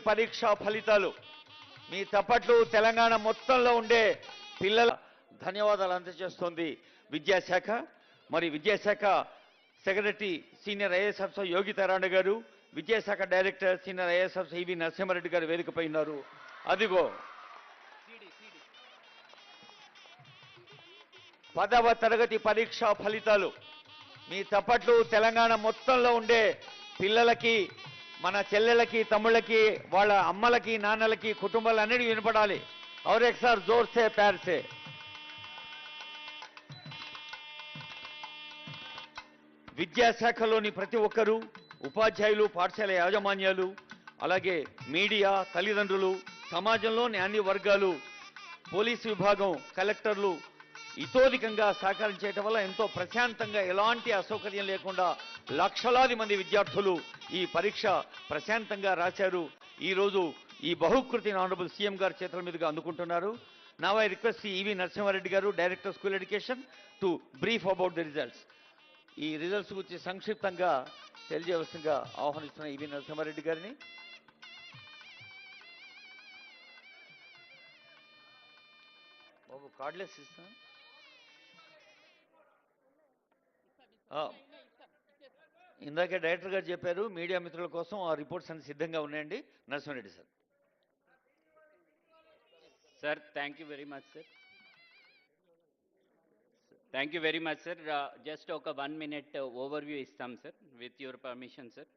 పరీక్షా ఫలితాలు మీ చప్పట్లు తెలంగాణ మొత్తంలో ఉండే పిల్లల ధన్యవాదాలు అందజేస్తోంది విద్యాశాఖ. మరి విద్యాశాఖ సెక్రటరీ సీనియర్ ఐఏఎస్ ఆఫీసర్ యోగితారాణి గారు, విద్యాశాఖ డైరెక్టర్ సీనియర్ ఐఏఎస్ ఆఫీసర్ ఈవి నరసింహారెడ్డి గారు వేదికపై ఉన్నారు. అదిగో 10వ తరగతి పరీక్షా ఫలితాలు మీ చప్పట్లు తెలంగాణ మొత్తంలో ఉండే పిల్లలకి, మన చెల్లెలకి, తమ్ముళ్ళకి, వాళ్ళ అమ్మలకి, నాన్నలకి, కుటుంబాలన్నిటికీ వినపడాలి. और एक सार जोर से प्यार से విద్యాశాఖలోని ప్రతి ఒక్కరూ, ఉపాధ్యాయులు, పాఠశాల యాజమాన్యాలు, అలాగే మీడియా, తల్లిదండ్రులు, సమాజంలోని అన్ని వర్గాలు, పోలీసు విభాగం, కలెక్టర్లు ఇతోధికంగా సహకరించడం వల్ల ఎంతో ప్రశాంతంగా, ఎలాంటి అసౌకర్యం లేకుండా లక్షలాది మంది విద్యార్థులు ఈ పరీక్ష ప్రశాంతంగా రాశారు. ఈరోజు ఈ బహుకృతిని ఆనరబుల్ సీఎం గారి చేతుల మీదుగా అందుకుంటున్నారు. నౌ ఐ రిక్వెస్ట్ ఈవి నరసింహారెడ్డి గారు, director school education, to brief about the results. ఈ రిజల్ట్స్ గురించి సంక్షిప్తంగా తెలియజేయవలసిందిగా ఆహ్వానిస్తున్న ఈవి నరసింహారెడ్డి గారిని. బాబు కార్డులెస్ ఇస్తాను. ఇందాకే డైరెక్టర్ గారు చెప్పారు, మీడియా మిత్రుల కోసం ఆ రిపోర్ట్స్ అన్ని సిద్ధంగా ఉన్నాయండి. Narasimha Reddy sir. Sir thank you very much sir. Thank you very much sir. Just ఒక 1 minute ఓవర్వ్యూ ఇస్తాం సార్, విత్ యువర్ పర్మిషన్ సార్.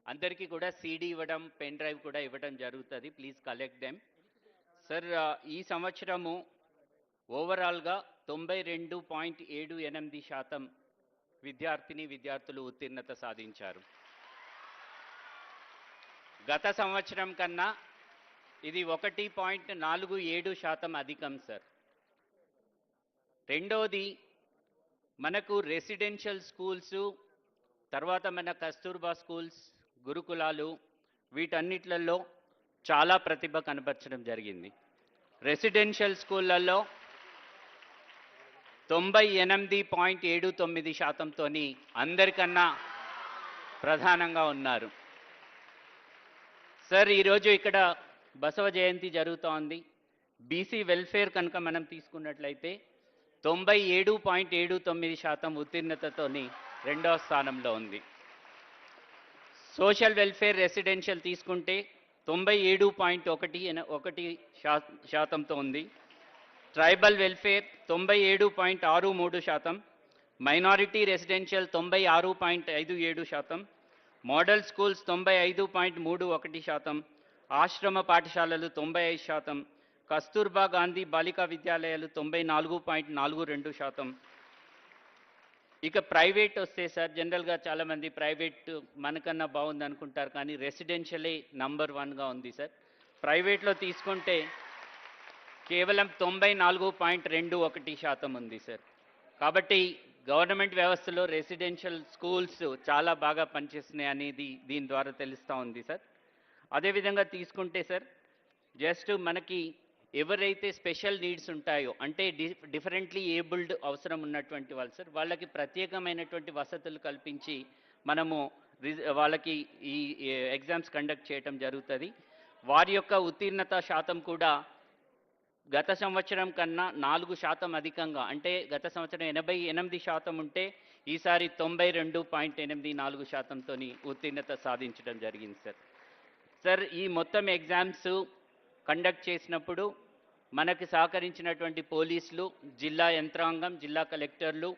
అందరికీ కూడా సీడీ ఇవ్వడం, పెన్ డ్రైవ్ కూడా ఇవ్వడం జరుగుతుంది. Please collect them sir. ఈ సంవత్సరము ఓవరాల్గా 92.78% విద్యార్థులు ఉత్తీర్ణత సాధించారు. గత సంవత్సరం కన్నా ఇది 1.47% అధికం సార్. రెండోది, మనకు రెసిడెన్షియల్ స్కూల్స్, తర్వాత మన కస్తూర్బా స్కూల్స్, గురుకులాలు, వీటన్నిట్లలో చాలా ప్రతిభ కనబరచడం జరిగింది. రెసిడెన్షియల్ స్కూళ్ళల్లో 98.79%తో అందరికన్నా ప్రధానంగా ఉన్నారు సార్. ఈరోజు ఇక్కడ బసవ జయంతి జరుగుతోంది. బీసీ వెల్ఫేర్ కనుక మనం తీసుకున్నట్లయితే 97.79% ఉత్తీర్ణతతో రెండవ స్థానంలో ఉంది. సోషల్ వెల్ఫేర్ రెసిడెన్షియల్ తీసుకుంటే 97.1% ఉంది. Tribal welfare 97.63%, minority residential 96.57%, model schools 95.31%, ఆశ్రమ పాఠశాలలు 95%, కస్తూర్బా గాంధీ బాలికా విద్యాలయాలు 94.42%. ఇక ప్రైవేట్ వస్తే సార్, జనరల్గా చాలామంది ప్రైవేట్ మనకన్నా బాగుంది అనుకుంటారు, కానీ రెసిడెన్షియలే నంబర్ 1గా ఉంది సార్. ప్రైవేట్లో తీసుకుంటే కేవలం 94.21% ఉంది సార్. కాబట్టి గవర్నమెంట్ వ్యవస్థలో రెసిడెన్షియల్ స్కూల్స్ చాలా బాగా పనిచేస్తున్నాయి అనేది దీని ద్వారా తెలుస్తూ ఉంది సార్. అదేవిధంగా తీసుకుంటే సార్, జస్ట్ మనకి ఎవరైతే స్పెషల్ నీడ్స్ ఉంటాయో, అంటే డిఫరెంట్లీ ఏబుల్డ్ అవసరం ఉన్నటువంటి వాళ్ళు సార్, వాళ్ళకి ప్రత్యేకమైనటువంటి వసతులు కల్పించి మనము వాళ్ళకి ఈ ఎగ్జామ్స్ కండక్ట్ చేయటం జరుగుతుంది. వారి యొక్క ఉత్తీర్ణత శాతం కూడా గత సంవత్సరం కన్నా 4% అధికంగా, అంటే గత సంవత్సరం 88% ఉంటే ఈసారి 92.84%తో ఉత్తీర్ణత సాధించడం జరిగింది సార్. సార్, ఈ మొత్తం ఎగ్జామ్స్ కండక్ట్ చేసినప్పుడు మనకి సహకరించినటువంటి పోలీసులు, జిల్లా యంత్రాంగం, జిల్లా కలెక్టర్లు,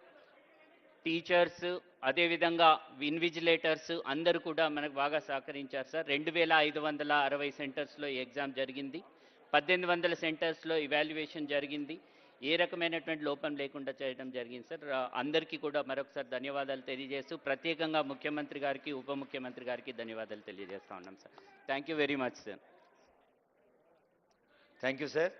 టీచర్స్, అదేవిధంగా ఇన్విజిలేటర్స్ అందరూ కూడా మనకు బాగా సహకరించారు సార్. 2560 సెంటర్స్లో ఈ ఎగ్జామ్ జరిగింది. 1800 సెంటర్స్లో ఇవాల్యుయేషన్ జరిగింది. ఏ రకమైనటువంటి లోపం లేకుండా చేయడం జరిగింది సార్. అందరికీ కూడా మరొకసారి ధన్యవాదాలు తెలియజేస్తూ, ప్రత్యేకంగా ముఖ్యమంత్రి గారికి, ఉప ముఖ్యమంత్రి గారికి ధన్యవాదాలు తెలియజేస్తా ఉన్నాం sir. Thank you very much sir. Thank you sir.